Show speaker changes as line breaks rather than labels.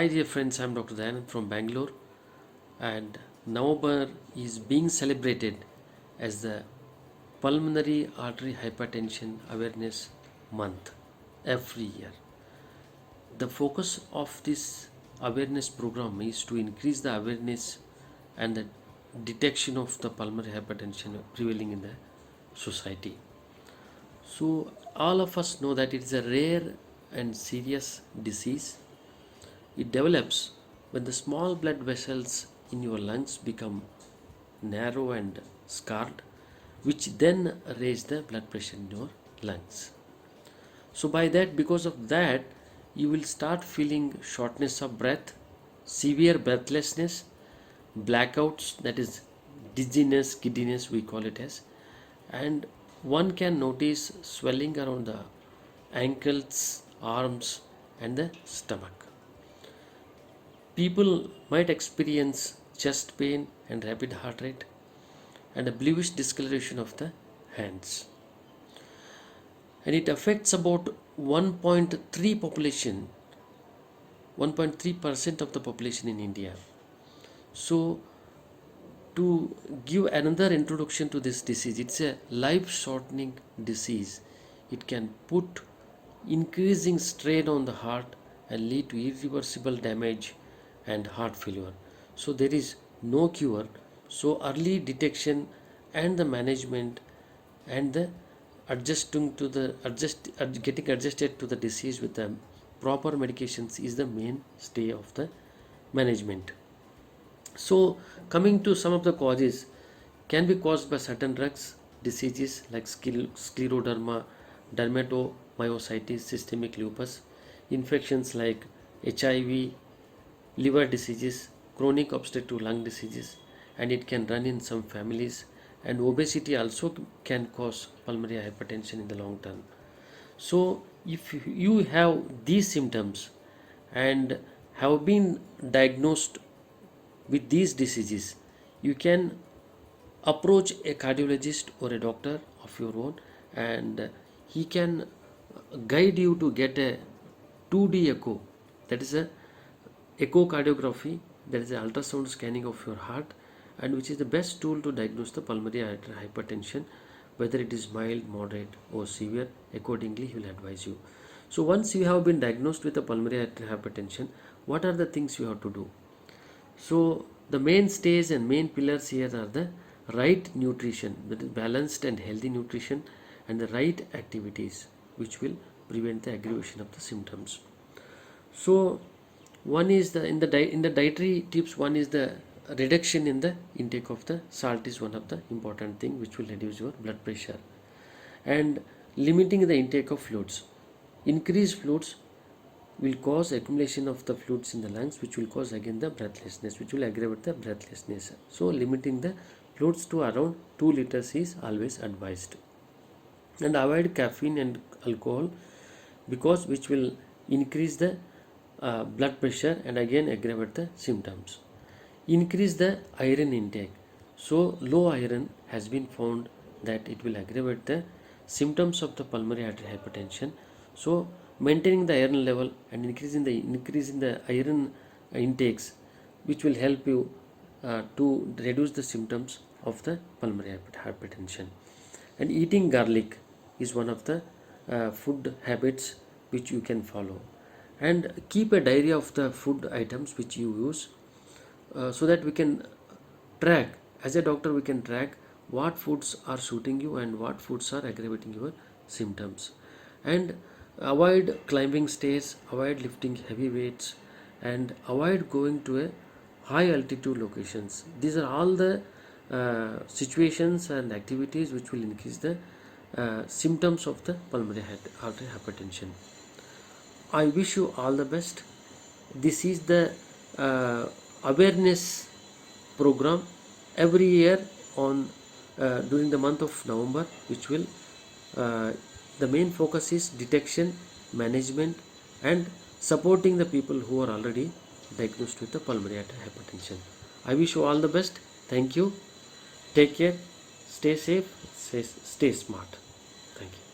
dear friends, I'm Dr. Dayanand from Bangalore, and November is being celebrated as the Pulmonary Artery Hypertension Awareness Month every year. The focus of this awareness program is to increase the awareness and the detection of the pulmonary hypertension prevailing in the society. So, all of us know that it is a rare and serious disease. It develops when the small blood vessels in your lungs become narrow and scarred, which then raise the blood pressure in your lungs. So, because of that, you will start feeling shortness of breath, severe breathlessness, blackouts, that is dizziness, giddiness, we call it as, and one can notice swelling around the ankles, arms, and the stomach. People might experience chest pain and rapid heart rate and a bluish discoloration of the hands. And it affects about 1.3% of the population in India. So, to give another introduction to this disease, it's a life shortening disease. It can put increasing strain on the heart and lead to irreversible damage and heart failure. So, there is no cure. So, early detection and the management and the getting adjusted to the disease with the proper medications is the mainstay of the management. So, coming to some of the causes, can be caused by certain drugs, diseases like scleroderma, dermatomyositis, systemic lupus, infections like HIV, liver diseases, chronic obstructive lung diseases, and it can run in some families. And obesity also can cause pulmonary hypertension in the long term. So, if you have these symptoms and have been diagnosed with these diseases, you can approach a cardiologist or a doctor of your own, and he can guide you to get a 2D echo, that is a echocardiography, that is an ultrasound scanning of your heart, and which is the best tool to diagnose the pulmonary artery hypertension, whether it is mild, moderate, or severe. Accordingly, he will advise you. So, once you have been diagnosed with a pulmonary artery hypertension, what are the things you have to do? So, the mainstays and main pillars here are the right nutrition, that is balanced and healthy nutrition, and the right activities which will prevent the aggravation of the symptoms. So, one is in the dietary tips, one is the reduction in the intake of the salt is one of the important thing which will reduce your blood pressure, and limiting the intake of fluids. Increased fluids will cause accumulation of the fluids in the lungs, which will cause again the breathlessness, which will aggravate the breathlessness. So, limiting the fluids to around 2 liters is always advised. And avoid caffeine and alcohol, because which will increase the blood pressure and again aggravate the symptoms. Increase the iron intake. So, low iron has been found that it will aggravate the symptoms of the pulmonary artery hypertension. So, maintaining the iron level and increasing the iron intakes, which will help you to reduce the symptoms of the pulmonary hypertension. And eating garlic is one of the food habits which you can follow. And keep a diary of the food items which you use, so that we can track, as a doctor we can track what foods are suiting you and what foods are aggravating your symptoms. And avoid climbing stairs, avoid lifting heavy weights, and avoid going to a high altitude locations. These are all the situations and activities which will increase the symptoms of the pulmonary artery hypertension. I wish you all the best. This is the awareness program every year on during the month of November, which will the main focus is detection, management, and supporting the people who are already diagnosed with the pulmonary artery hypertension. I wish you all the best. Thank you. Take care. Stay safe. Stay smart. Thank you.